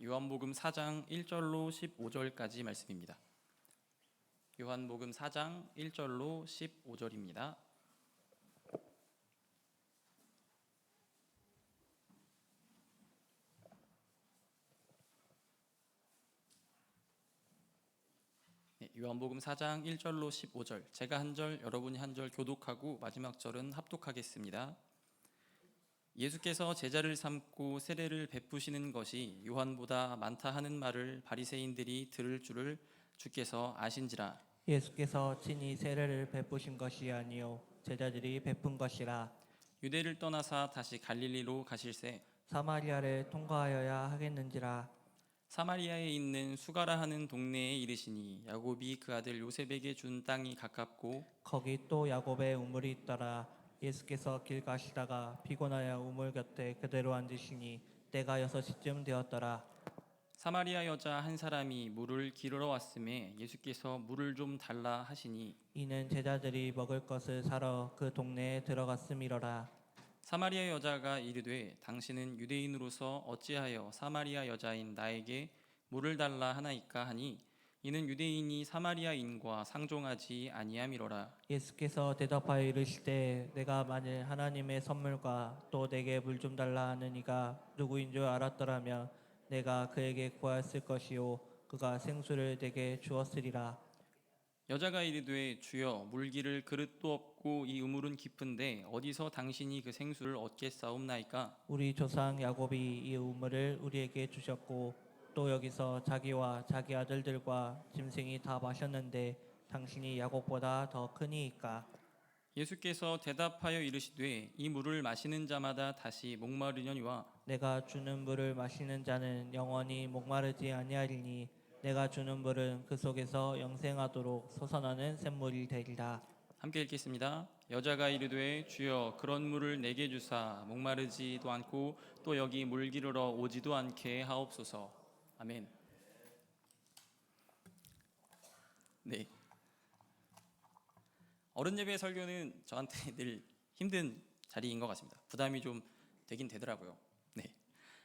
요한복음 4장 1절로 15절까지 말씀입니다. 요한복음 4장 1절로 15절입니다. 요한복음 4장 1절로 15절, 제가 한 절, 여러분이 한 절 교독하고 마지막 절은 합독하겠습니다. 예수께서 제자를 삼고 세례를 베푸시는 것이 요한보다 많다 하는 말을 바리새인들이 들을 줄을 주께서 아신지라. 예수께서 친히 세례를 베푸신 것이 아니요 제자들이 베푼 것이라. 유대를 떠나사 다시 갈릴리로 가실새 사마리아를 통과하여야 하겠는지라. 사마리아에 있는 수가라 하는 동네에 이르시니 야곱이 그 아들 요셉에게 준 땅이 가깝고 거기 또 야곱의 우물이 있더라. 예수께서 길 가시다가 피곤하여 우물 곁에 그대로 앉으시니 때가 6시쯤 되었더라. 사마리아 여자 한 사람이 물을 기르러 왔음에 예수께서 물을 좀 달라 하시니 이는 제자들이 먹을 것을 사러 그 동네에 들어갔음이로라. 사마리아 여자가 이르되 당신은 유대인으로서 어찌하여 사마리아 여자인 나에게 물을 달라 하나이까 하니 이는 유대인이 사마리아인과 상종하지 아니함이로라. 예수께서 대답하여 이르시되 내가 만일 하나님의 선물과 또 내게 물 좀 달라 하는 이가 누구인 줄 알았더라면 내가 그에게 구하였을 것이요 그가 생수를 내게 주었으리라. 여자가 이르되 주여 물기를 그릇도 없고 이 우물은 깊은데 어디서 당신이 그 생수를 얻겠사옵나이까. 우리 조상 야곱이 이 우물을 우리에게 주셨고 또 여기서 자기와 자기 아들들과 짐승이 다 마셨는데 당신이 야곱보다 더 크니이까. 예수께서 대답하여 이르시되 이 물을 마시는 자마다 다시 목마르려니와 내가 주는 물을 마시는 자는 영원히 목마르지 아니하리니 내가 주는 물은 그 속에서 영생하도록 솟아나는 샘물이 되리라. 함께 읽겠습니다. 여자가 이르되 주여 그런 물을 내게 주사 목마르지도 않고 또 여기 물 기르러 오지도 않게 하옵소서. 아멘. 네. 어른 예배 설교는 저한테 늘 힘든 자리인 것 같습니다. 부담이 좀 되긴 되더라고요. 네.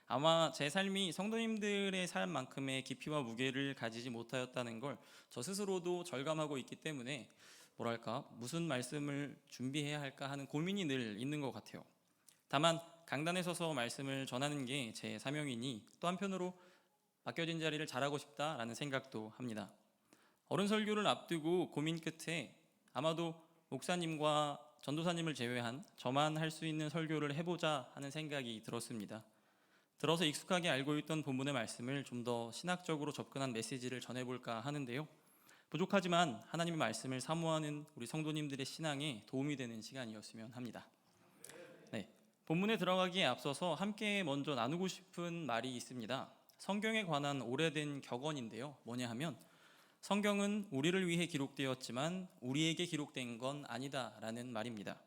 아마 제 삶이 성도님들의 삶만큼의 깊이와 무게를 가지지 못하였다는 걸 저 스스로도 절감하고 있기 때문에 뭐랄까 무슨 말씀을 준비해야 할까 하는 고민이 늘 있는 것 같아요. 다만 강단에 서서 말씀을 전하는 게 제 사명이니 또 한편으로 맡겨진 자리를 잘하고 싶다라는 생각도 합니다. 어른 설교를 앞두고 고민 끝에 아마도 목사님과 전도사님을 제외한 저만 할 수 있는 설교를 해보자 하는 생각이 들었습니다. 들어서 익숙하게 알고 있던 본문의 말씀을 좀 더 신학적으로 접근한 메시지를 전해볼까 하는데요. 부족하지만 하나님의 말씀을 사모하는 우리 성도님들의 신앙에 도움이 되는 시간이었으면 합니다. 네, 본문에 들어가기에 앞서서 함께 먼저 나누고 싶은 말이 있습니다. 성경에 관한 오래된 격언인데요. 뭐냐 하면 성경은 우리를 위해 기록되었지만 우리에게 기록된 건 아니다라는 말입니다.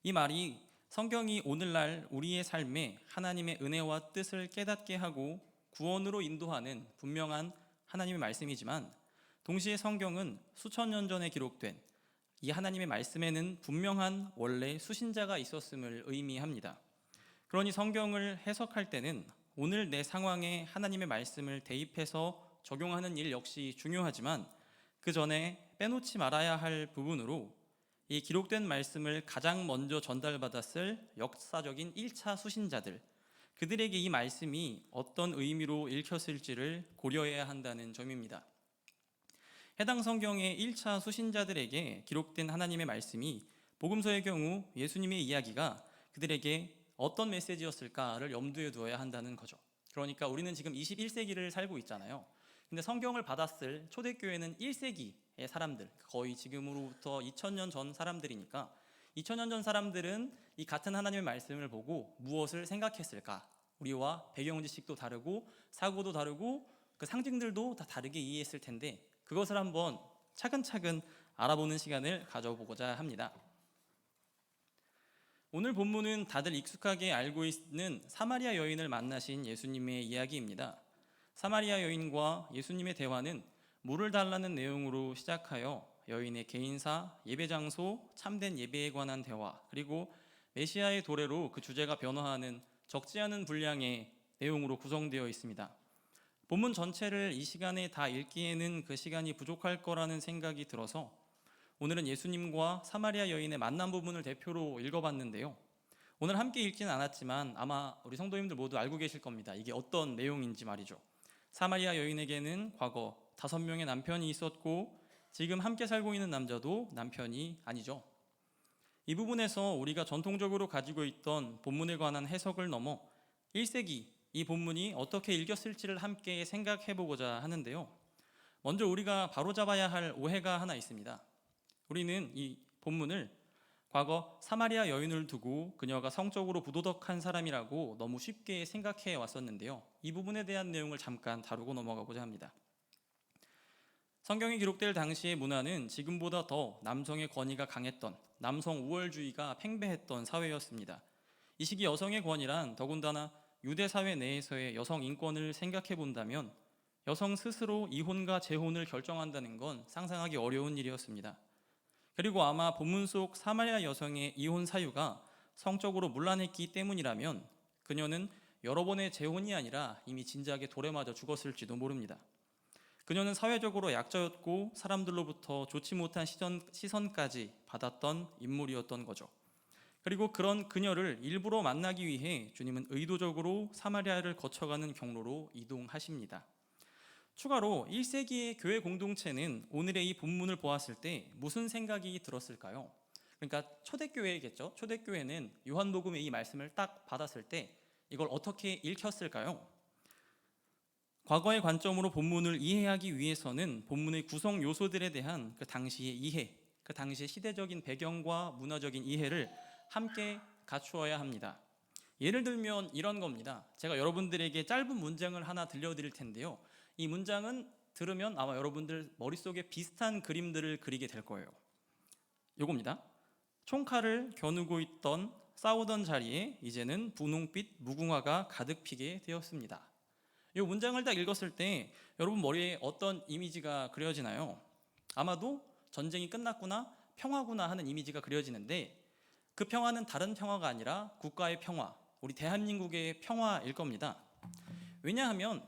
이 말이 성경이 오늘날 우리의 삶에 하나님의 은혜와 뜻을 깨닫게 하고 구원으로 인도하는 분명한 하나님의 말씀이지만 동시에 성경은 수천 년 전에 기록된 이 하나님의 말씀에는 분명한 원래 수신자가 있었음을 의미합니다. 그러니 성경을 해석할 때는 오늘 내 상황에 하나님의 말씀을 대입해서 적용하는 일 역시 중요하지만 그 전에 빼놓지 말아야 할 부분으로 이 기록된 말씀을 가장 먼저 전달받았을 역사적인 1차 수신자들, 그들에게 이 말씀이 어떤 의미로 읽혔을지를 고려해야 한다는 점입니다. 해당 성경의 1차 수신자들에게 기록된 하나님의 말씀이 복음서의 경우 예수님의 이야기가 그들에게 어떤 메시지였을까를 염두에 두어야 한다는 거죠. 그러니까 우리는 지금 21세기를 살고 있잖아요. 근데 성경을 받았을 초대교회는 1세기의 사람들, 거의 지금으로부터 2000년 전 사람들이니까 2000년 전 사람들은 이 같은 하나님의 말씀을 보고 무엇을 생각했을까? 우리와 배경 지식도 다르고 사고도 다르고 그 상징들도 다 다르게 이해했을 텐데 그것을 한번 차근차근 알아보는 시간을 가져보고자 합니다. 오늘 본문은 다들 익숙하게 알고 있는 사마리아 여인을 만나신 예수님의 이야기입니다. 사마리아 여인과 예수님의 대화는 물을 달라는 내용으로 시작하여 여인의 개인사, 예배 장소, 참된 예배에 관한 대화, 그리고 메시아의 도래로 그 주제가 변화하는 적지 않은 분량의 내용으로 구성되어 있습니다. 본문 전체를 이 시간에 다 읽기에는 그 시간이 부족할 거라는 생각이 들어서 오늘은 예수님과 사마리아 여인의 만남 부분을 대표로 읽어봤는데요. 오늘 함께 읽지는 않았지만 아마 우리 성도님들 모두 알고 계실 겁니다. 이게 어떤 내용인지 말이죠. 사마리아 여인에게는 과거 5명의 남편이 있었고 지금 함께 살고 있는 남자도 남편이 아니죠. 이 부분에서 우리가 전통적으로 가지고 있던 본문에 관한 해석을 넘어 1세기 이 본문이 어떻게 읽혔을지를 함께 생각해 보고자 하는데요. 먼저 우리가 바로잡아야 할 오해가 하나 있습니다. 우리는 이 본문을 과거 사마리아 여인을 두고 그녀가 성적으로 부도덕한 사람이라고 너무 쉽게 생각해 왔었는데요. 이 부분에 대한 내용을 잠깐 다루고 넘어가고자 합니다. 성경이 기록될 당시의 문화는 지금보다 더 남성의 권위가 강했던, 남성 우월주의가 팽배했던 사회였습니다. 이 시기 여성의 권위란 더군다나 유대 사회 내에서의 여성 인권을 생각해 본다면 여성 스스로 이혼과 재혼을 결정한다는 건 상상하기 어려운 일이었습니다. 그리고 아마 본문 속 사마리아 여성의 이혼 사유가 성적으로 문란했기 때문이라면 그녀는 여러 번의 재혼이 아니라 이미 진작에 돌에 맞아 죽었을지도 모릅니다. 그녀는 사회적으로 약자였고 사람들로부터 좋지 못한 시선까지 받았던 인물이었던 거죠. 그리고 그런 그녀를 일부러 만나기 위해 주님은 의도적으로 사마리아를 거쳐가는 경로로 이동하십니다. 추가로 1세기의 교회 공동체는 오늘의 이 본문을 보았을 때 무슨 생각이 들었을까요? 그러니까 초대교회겠죠. 초대교회는 요한복음의 이 말씀을 딱 받았을 때 이걸 어떻게 읽혔을까요? 과거의 관점으로 본문을 이해하기 위해서는 본문의 구성 요소들에 대한 그 당시의 이해, 그 당시의 시대적인 배경과 문화적인 이해를 함께 갖추어야 합니다. 예를 들면 이런 겁니다. 제가 여러분들에게 짧은 문장을 하나 들려드릴 텐데요. 이 문장은 들으면 아마 여러분들 머릿속에 비슷한 그림들을 그리게 될 거예요. 요겁니다. 총칼을 겨누고 있던 싸우던 자리에 이제는 분홍빛 무궁화가 가득 피게 되었습니다. 이 문장을 딱 읽었을 때 여러분 머리에 어떤 이미지가 그려지나요? 아마도 전쟁이 끝났구나, 평화구나 하는 이미지가 그려지는데 그 평화는 다른 평화가 아니라 국가의 평화, 우리 대한민국의 평화일 겁니다. 왜냐하면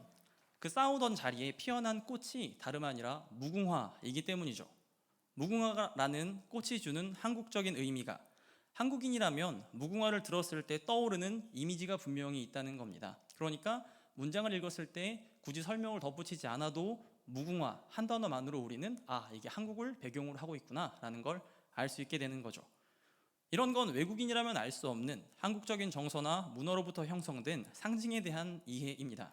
그 싸우던 자리에 피어난 꽃이 다름 아니라 무궁화이기 때문이죠. 무궁화라는 꽃이 주는 한국적인 의미가, 한국인이라면 무궁화를 들었을 때 떠오르는 이미지가 분명히 있다는 겁니다. 그러니까 문장을 읽었을 때 굳이 설명을 덧붙이지 않아도 무궁화 한 단어만으로 우리는 이게 한국을 배경으로 하고 있구나 라는 걸 알 수 있게 되는 거죠. 이런 건 외국인이라면 알 수 없는 한국적인 정서나 문화로부터 형성된 상징에 대한 이해입니다.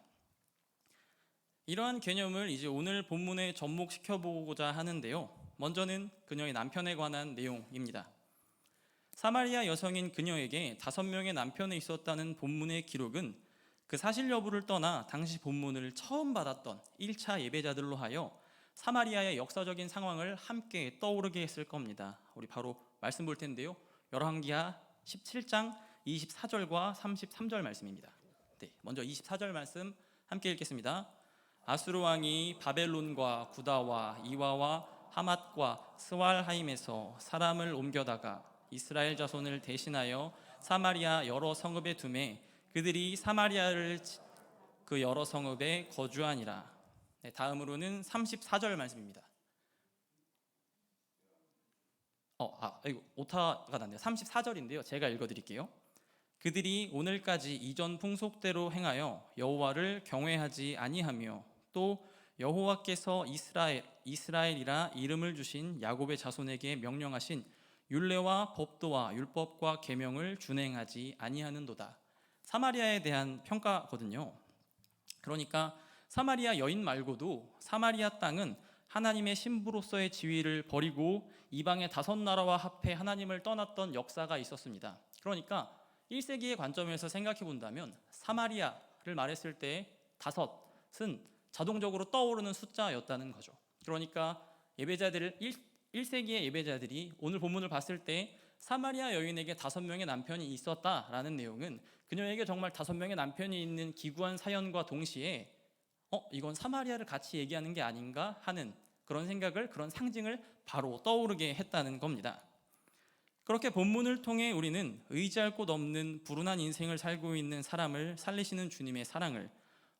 이러한 개념을 이제 오늘 본문에 접목시켜 보고자 하는데요. 먼저는 그녀의 남편에 관한 내용입니다. 사마리아 여성인 그녀에게 5명의 남편이 있었다는 본문의 기록은 그 사실 여부를 떠나 당시 본문을 처음 받았던 1차 예배자들로 하여 사마리아의 역사적인 상황을 함께 떠오르게 했을 겁니다. 우리 바로 말씀 볼 텐데요. 열왕기하 17장 24절과 33절 말씀입니다. 네, 먼저 24절 말씀 함께 읽겠습니다. 아수르 왕이 바벨론과 구다와 이와와 하맛과 스왈하임에서 사람을 옮겨다가 이스라엘 자손을 대신하여 사마리아 여러 성읍에 두매 그들이 사마리아를 그 여러 성읍에 거주하니라. 네, 다음으로는 34절 말씀입니다. 이거 오타가 났네요. 34절인데요. 제가 읽어드릴게요. 그들이 오늘까지 이전 풍속대로 행하여 여호와를 경외하지 아니하며 또 여호와께서 이스라엘이라 이름을 주신 야곱의 자손에게 명령하신 율례와 법도와 율법과 계명을 준행하지 아니하는도다. 사마리아에 대한 평가거든요. 그러니까 사마리아 여인 말고도 사마리아 땅은 하나님의 신부로서의 지위를 버리고 이방의 5나라와 합해 하나님을 떠났던 역사가 있었습니다. 그러니까 1세기의 관점에서 생각해 본다면 사마리아를 말했을 때 5은 자동적으로 떠오르는 숫자였다는 거죠. 그러니까 예배자들을 1세기의 예배자들이 오늘 본문을 봤을 때 사마리아 여인에게 5명의 남편이 있었다라는 내용은 그녀에게 정말 5명의 남편이 있는 기구한 사연과 동시에 이건 사마리아를 같이 얘기하는 게 아닌가 하는 그런 생각을, 그런 상징을 바로 떠오르게 했다는 겁니다. 그렇게 본문을 통해 우리는 의지할 곳 없는 불운한 인생을 살고 있는 사람을 살리시는 주님의 사랑을,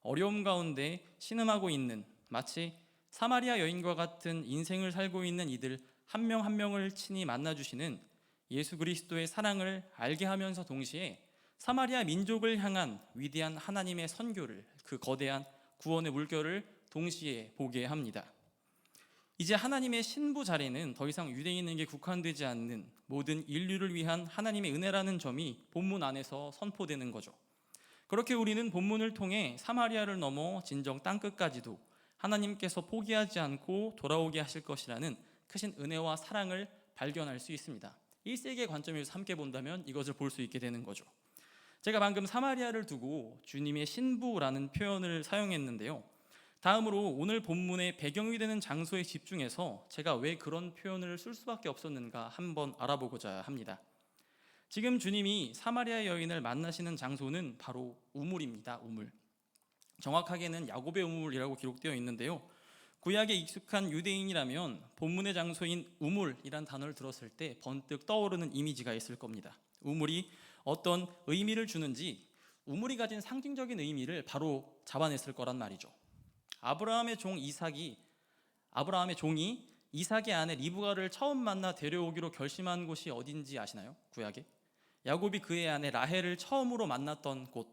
어려움 가운데 신음하고 있는, 마치 사마리아 여인과 같은 인생을 살고 있는 이들 한 명 한 명을 친히 만나주시는 예수 그리스도의 사랑을 알게 하면서 동시에 사마리아 민족을 향한 위대한 하나님의 선교를, 그 거대한 구원의 물결을 동시에 보게 합니다. 이제 하나님의 신부 자리는 더 이상 유대인에게 국한되지 않는 모든 인류를 위한 하나님의 은혜라는 점이 본문 안에서 선포되는 거죠. 그렇게 우리는 본문을 통해 사마리아를 넘어 진정 땅끝까지도 하나님께서 포기하지 않고 돌아오게 하실 것이라는 크신 은혜와 사랑을 발견할 수 있습니다. 1세기의 관점에서 함께 본다면 이것을 볼 수 있게 되는 거죠. 제가 방금 사마리아를 두고 주님의 신부라는 표현을 사용했는데요. 다음으로 오늘 본문의 배경이 되는 장소에 집중해서 제가 왜 그런 표현을 쓸 수밖에 없었는가 한번 알아보고자 합니다. 지금 주님이 사마리아 여인을 만나시는 장소는 바로 우물입니다. 우물. 정확하게는 야곱의 우물이라고 기록되어 있는데요. 구약에 익숙한 유대인이라면 본문의 장소인 우물이란 단어를 들었을 때 번뜩 떠오르는 이미지가 있을 겁니다. 우물이 어떤 의미를 주는지, 우물이 가진 상징적인 의미를 바로 잡아냈을 거란 말이죠. 아브라함의 종이 이삭의 아내 리브가를 처음 만나 데려오기로 결심한 곳이 어딘지 아시나요? 구약에 야곱이 그의 아내 라헬을 처음으로 만났던 곳,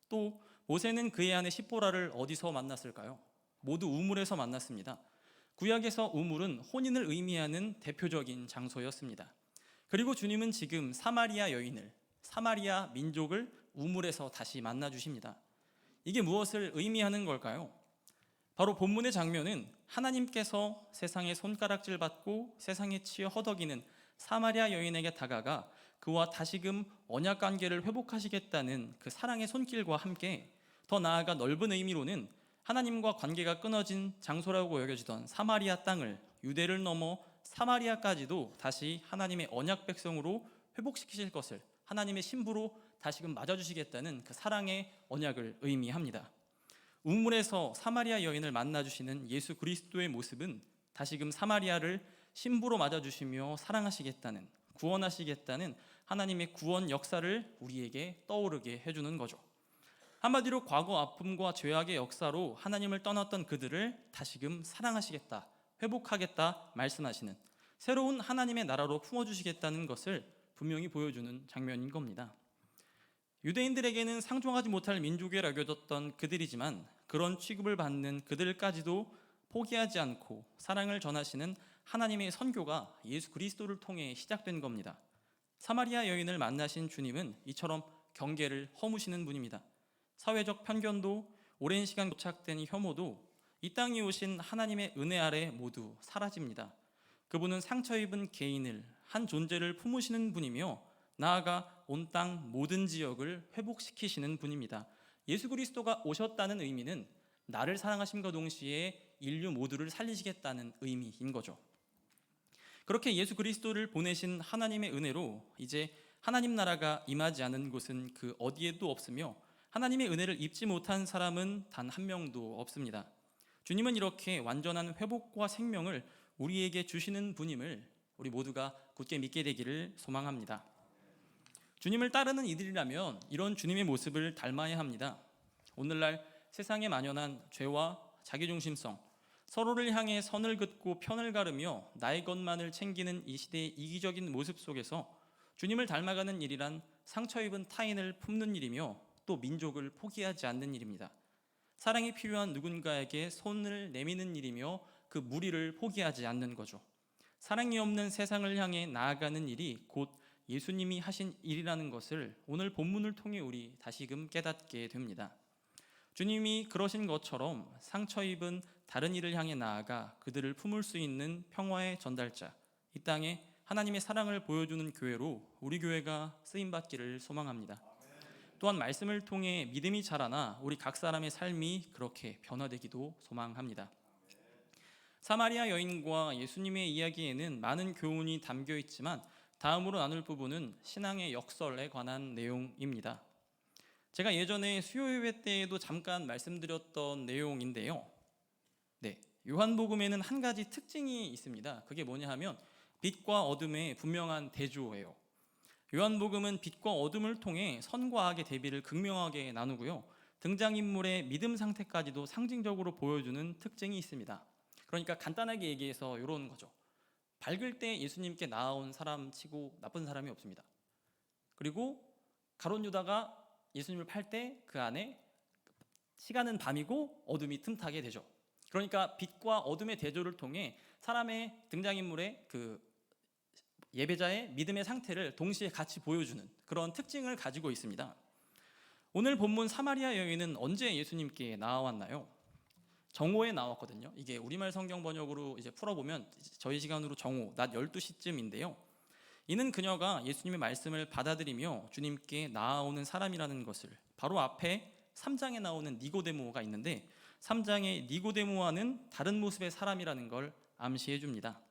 또 모세는 그의 아내 십보라를 어디서 만났을까요? 모두 우물에서 만났습니다. 구약에서 우물은 혼인을 의미하는 대표적인 장소였습니다. 그리고 주님은 지금 사마리아 여인을, 사마리아 민족을 우물에서 다시 만나 주십니다. 이게 무엇을 의미하는 걸까요? 바로 본문의 장면은 하나님께서 세상에 손가락질 받고 세상에 치여 허덕이는 사마리아 여인에게 다가가 그와 다시금 언약 관계를 회복하시겠다는 그 사랑의 손길과 함께, 더 나아가 넓은 의미로는 하나님과 관계가 끊어진 장소라고 여겨지던 사마리아 땅을, 유대를 넘어 사마리아까지도 다시 하나님의 언약 백성으로 회복시키실 것을 하나님의 신부로 다시금 맞아주시겠다는 그 사랑의 언약을 의미합니다. 우물에서 사마리아 여인을 만나주시는 예수 그리스도의 모습은 다시금 사마리아를 신부로 맞아주시며 사랑하시겠다는, 구원하시겠다는 하나님의 구원 역사를 우리에게 떠오르게 해주는 거죠. 한마디로 과거 아픔과 죄악의 역사로 하나님을 떠났던 그들을 다시금 사랑하시겠다, 회복하겠다 말씀하시는 새로운 하나님의 나라로 품어주시겠다는 것을 분명히 보여주는 장면인 겁니다. 유대인들에게는 상종하지 못할 민족이라 여겨졌던 그들이지만 그런 취급을 받는 그들까지도 포기하지 않고 사랑을 전하시는 하나님의 선교가 예수 그리스도를 통해 시작된 겁니다. 사마리아 여인을 만나신 주님은 이처럼 경계를 허무시는 분입니다. 사회적 편견도, 오랜 시간 고착된 혐오도 이 땅에 오신 하나님의 은혜 아래 모두 사라집니다. 그분은 상처 입은 개인을, 한 존재를 품으시는 분이며 나아가 온 땅 모든 지역을 회복시키시는 분입니다. 예수 그리스도가 오셨다는 의미는 나를 사랑하심과 동시에 인류 모두를 살리시겠다는 의미인 거죠. 그렇게 예수 그리스도를 보내신 하나님의 은혜로 이제 하나님 나라가 임하지 않은 곳은 그 어디에도 없으며 하나님의 은혜를 입지 못한 사람은 단 한 명도 없습니다. 주님은 이렇게 완전한 회복과 생명을 우리에게 주시는 분임을 우리 모두가 굳게 믿게 되기를 소망합니다. 주님을 따르는 이들이라면 이런 주님의 모습을 닮아야 합니다. 오늘날 세상에 만연한 죄와 자기중심성, 서로를 향해 선을 긋고 편을 가르며 나의 것만을 챙기는 이 시대의 이기적인 모습 속에서 주님을 닮아가는 일이란 상처 입은 타인을 품는 일이며 또 민족을 포기하지 않는 일입니다. 사랑이 필요한 누군가에게 손을 내미는 일이며 그 무리를 포기하지 않는 거죠. 사랑이 없는 세상을 향해 나아가는 일이 곧 예수님이 하신 일이라는 것을 오늘 본문을 통해 우리 다시금 깨닫게 됩니다. 주님이 그러신 것처럼 상처 입은 다른 이를 향해 나아가 그들을 품을 수 있는 평화의 전달자, 이 땅에 하나님의 사랑을 보여주는 교회로 우리 교회가 쓰임받기를 소망합니다. 또한 말씀을 통해 믿음이 자라나 우리 각 사람의 삶이 그렇게 변화되기도 소망합니다. 사마리아 여인과 예수님의 이야기에는 많은 교훈이 담겨 있지만 다음으로 나눌 부분은 신앙의 역설에 관한 내용입니다. 제가 예전에 수요예배 때에도 잠깐 말씀드렸던 내용인데요. 요한복음에는 한 가지 특징이 있습니다. 그게 뭐냐 하면 빛과 어둠의 분명한 대조예요. 요한복음은 빛과 어둠을 통해 선과 악의 대비를 극명하게 나누고요. 등장인물의 믿음 상태까지도 상징적으로 보여주는 특징이 있습니다. 그러니까 간단하게 얘기해서 이런 거죠. 밝을 때 예수님께 나아온 사람 치고 나쁜 사람이 없습니다. 그리고 가룟 유다가 예수님을 팔 때 그 안에 시간은 밤이고 어둠이 틈타게 되죠. 그러니까 빛과 어둠의 대조를 통해 사람의 등장인물의 그 예배자의 믿음의 상태를 동시에 같이 보여주는 그런 특징을 가지고 있습니다. 오늘 본문 사마리아 여인은 언제 예수님께 나왔나요? 정오에 나왔거든요. 이게 우리말 성경 번역으로 이제 풀어보면 저희 시간으로 정오, 낮 12시쯤인데요. 이는 그녀가 예수님의 말씀을 받아들이며 주님께 나아오는 사람이라는 것을 바로 앞에 3장에 나오는 니고데모가 있는데 3장의 니고데모와는 다른 모습의 사람이라는 걸 암시해 줍니다.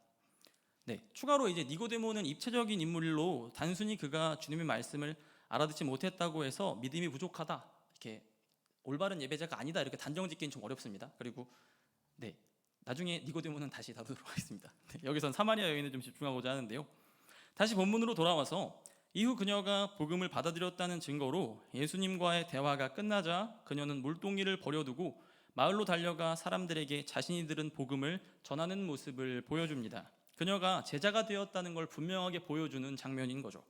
네, 추가로 이제 니고데모는 입체적인 인물로 단순히 그가 주님의 말씀을 알아듣지 못했다고 해서 믿음이 부족하다, 이렇게 올바른 예배자가 아니다 이렇게 단정짓기는 좀 어렵습니다. 그리고 네, 나중에 니고데모는 다시 다루도록 하겠습니다. 네, 여기선 사마리아 여인을 좀 집중하고자 하는데요. 다시 본문으로 돌아와서 이후 그녀가 복음을 받아들였다는 증거로 예수님과의 대화가 끝나자 그녀는 물동이를 버려두고 마을로 달려가 사람들에게 자신이 들은 복음을 전하는 모습을 보여줍니다. 그녀가 제자가 되었다는 걸 분명하게 보여주는 장면인 거죠.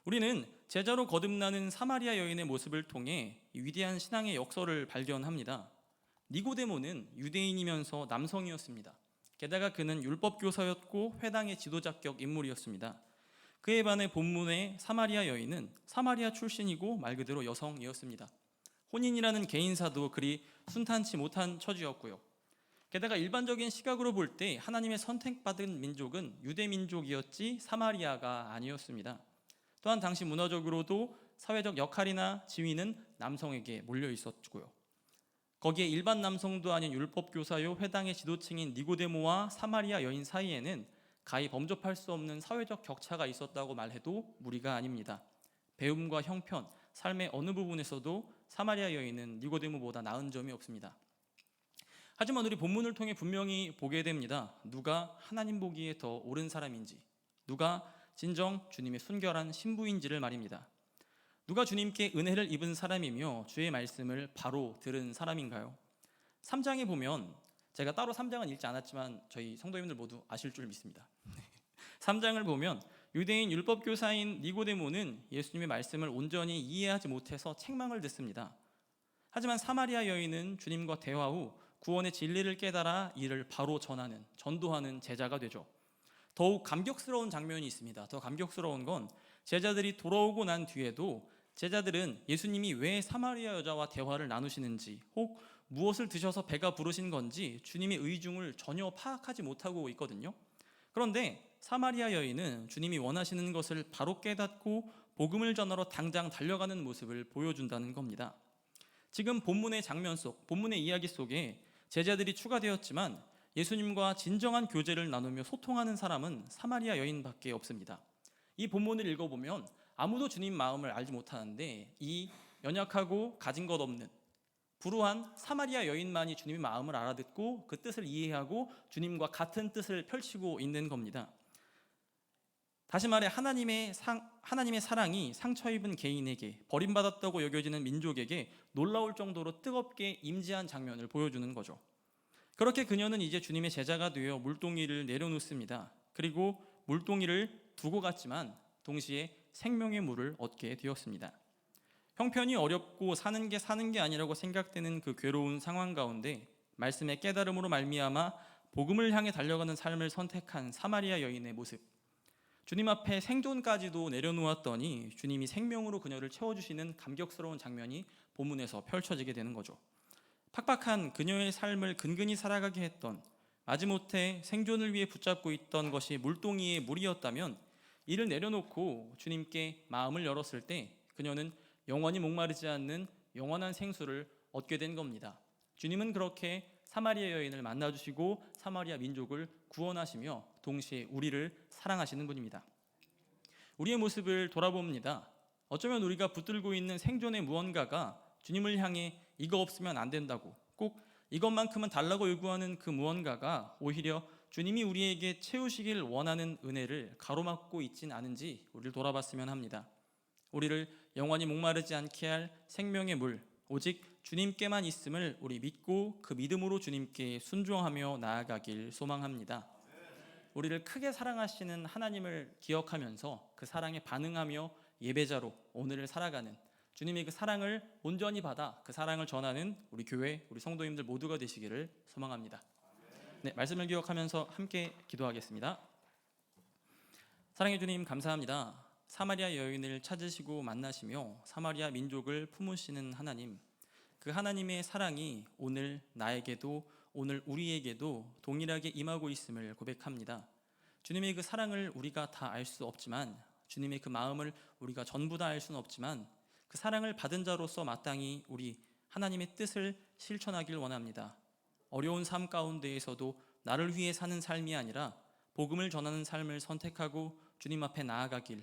우리는 제자로 거듭나는 사마리아 여인의 모습을 통해 위대한 신앙의 역설을 발견합니다. 니고데모는 유대인이면서 남성이었습니다. 게다가 그는 율법교사였고 회당의 지도자격 인물이었습니다. 그에 반해 본문의 사마리아 여인은 사마리아 출신이고 말 그대로 여성이었습니다. 혼인이라는 개인사도 그리 순탄치 못한 처지였고요. 게다가 일반적인 시각으로 볼 때 하나님의 선택받은 민족은 유대 민족이었지 사마리아가 아니었습니다. 또한 당시 문화적으로도 사회적 역할이나 지위는 남성에게 몰려 있었고요. 거기에 일반 남성도 아닌 율법교사요 회당의 지도층인 니고데모와 사마리아 여인 사이에는 가히 범접할 수 없는 사회적 격차가 있었다고 말해도 무리가 아닙니다. 배움과 형편, 삶의 어느 부분에서도 사마리아 여인은 니고데모보다 나은 점이 없습니다. 하지만 우리 본문을 통해 분명히 보게 됩니다. 누가 하나님 보기에 더 옳은 사람인지, 누가 진정 주님의 순결한 신부인지를 말입니다. 누가 주님께 은혜를 입은 사람이며 주의 말씀을 바로 들은 사람인가요? 3장에 보면, 제가 따로 3장은 읽지 않았지만 저희 성도님들 모두 아실 줄 믿습니다. 3장을 보면 유대인 율법교사인 니고데모는 예수님의 말씀을 온전히 이해하지 못해서 책망을 듣습니다. 하지만 사마리아 여인은 주님과 대화 후 구원의 진리를 깨달아 이를 바로 전하는, 전도하는 제자가 되죠. 더욱 감격스러운 장면이 있습니다. 더 감격스러운 건 제자들이 돌아오고 난 뒤에도 제자들은 예수님이 왜 사마리아 여자와 대화를 나누시는지, 혹 무엇을 드셔서 배가 부르신 건지 주님의 의중을 전혀 파악하지 못하고 있거든요. 그런데 사마리아 여인은 주님이 원하시는 것을 바로 깨닫고 복음을 전하러 당장 달려가는 모습을 보여준다는 겁니다. 지금 본문의 장면 속, 본문의 이야기 속에 제자들이 추가되었지만 예수님과 진정한 교제를 나누며 소통하는 사람은 사마리아 여인밖에 없습니다. 이 본문을 읽어보면 아무도 주님 마음을 알지 못하는데 이 연약하고 가진 것 없는 불우한 사마리아 여인만이 주님의 마음을 알아듣고 그 뜻을 이해하고 주님과 같은 뜻을 펼치고 있는 겁니다. 다시 말해 하나님의 사랑이 상처 입은 개인에게, 버림받았다고 여겨지는 민족에게 놀라울 정도로 뜨겁게 임재한 장면을 보여주는 거죠. 그렇게 그녀는 이제 주님의 제자가 되어 물동이를 내려놓습니다. 그리고 물동이를 두고 갔지만 동시에 생명의 물을 얻게 되었습니다. 형편이 어렵고 사는 게 아니라고 생각되는 그 괴로운 상황 가운데 말씀의 깨달음으로 말미암아 복음을 향해 달려가는 삶을 선택한 사마리아 여인의 모습, 주님 앞에 생존까지도 내려놓았더니 주님이 생명으로 그녀를 채워주시는 감격스러운 장면이 본문에서 펼쳐지게 되는 거죠. 팍팍한 그녀의 삶을 근근히 살아가게 했던, 마지못해 생존을 위해 붙잡고 있던 것이 물동이의 물이었다면 이를 내려놓고 주님께 마음을 열었을 때 그녀는 영원히 목마르지 않는 영원한 생수를 얻게 된 겁니다. 주님은 그렇게 사마리아 여인을 만나주시고 사마리아 민족을 구원하시며 동시에 우리를 사랑하시는 분입니다. 우리의 모습을 돌아봅니다. 어쩌면 우리가 붙들고 있는 생존의 무언가가 주님을 향해 이거 없으면 안 된다고, 꼭 이것만큼은 달라고 요구하는 그 무언가가 오히려 주님이 우리에게 채우시길 원하는 은혜를 가로막고 있진 않은지 우리를 돌아봤으면 합니다. 우리를 영원히 목마르지 않게 할 생명의 물, 오직 주님께만 있음을 우리 믿고 그 믿음으로 주님께 순종하며 나아가길 소망합니다. 우리를 크게 사랑하시는 하나님을 기억하면서 그 사랑에 반응하며 예배자로 오늘을 살아가는, 주님의 그 사랑을 온전히 받아 그 사랑을 전하는 우리 교회, 우리 성도님들 모두가 되시기를 소망합니다. 네, 말씀을 기억하면서 함께 기도하겠습니다. 사랑해 주님, 감사합니다. 사마리아 여인을 찾으시고 만나시며 사마리아 민족을 품으시는 하나님, 그 하나님의 사랑이 오늘 나에게도, 오늘 우리에게도 동일하게 임하고 있음을 고백합니다. 주님의 그 사랑을 우리가 다 알 수 없지만, 주님의 그 마음을 우리가 전부 다 알 수는 없지만, 그 사랑을 받은 자로서 마땅히 우리 하나님의 뜻을 실천하길 원합니다. 어려운 삶 가운데에서도 나를 위해 사는 삶이 아니라 복음을 전하는 삶을 선택하고 주님 앞에 나아가길,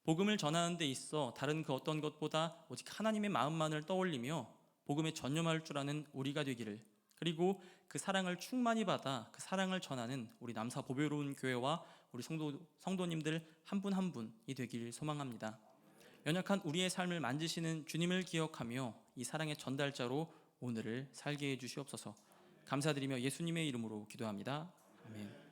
복음을 전하는 데 있어 다른 그 어떤 것보다 오직 하나님의 마음만을 떠올리며 복음에 전념할 줄 아는 우리가 되기를, 그리고 그 사랑을 충만히 받아 그 사랑을 전하는 우리 남사 보배로운 교회와 우리 성도님들 한 분 한 분이 되길 소망합니다. 연약한 우리의 삶을 만지시는 주님을 기억하며 이 사랑의 전달자로 오늘을 살게 해주시옵소서. 감사드리며 예수님의 이름으로 기도합니다. 아멘.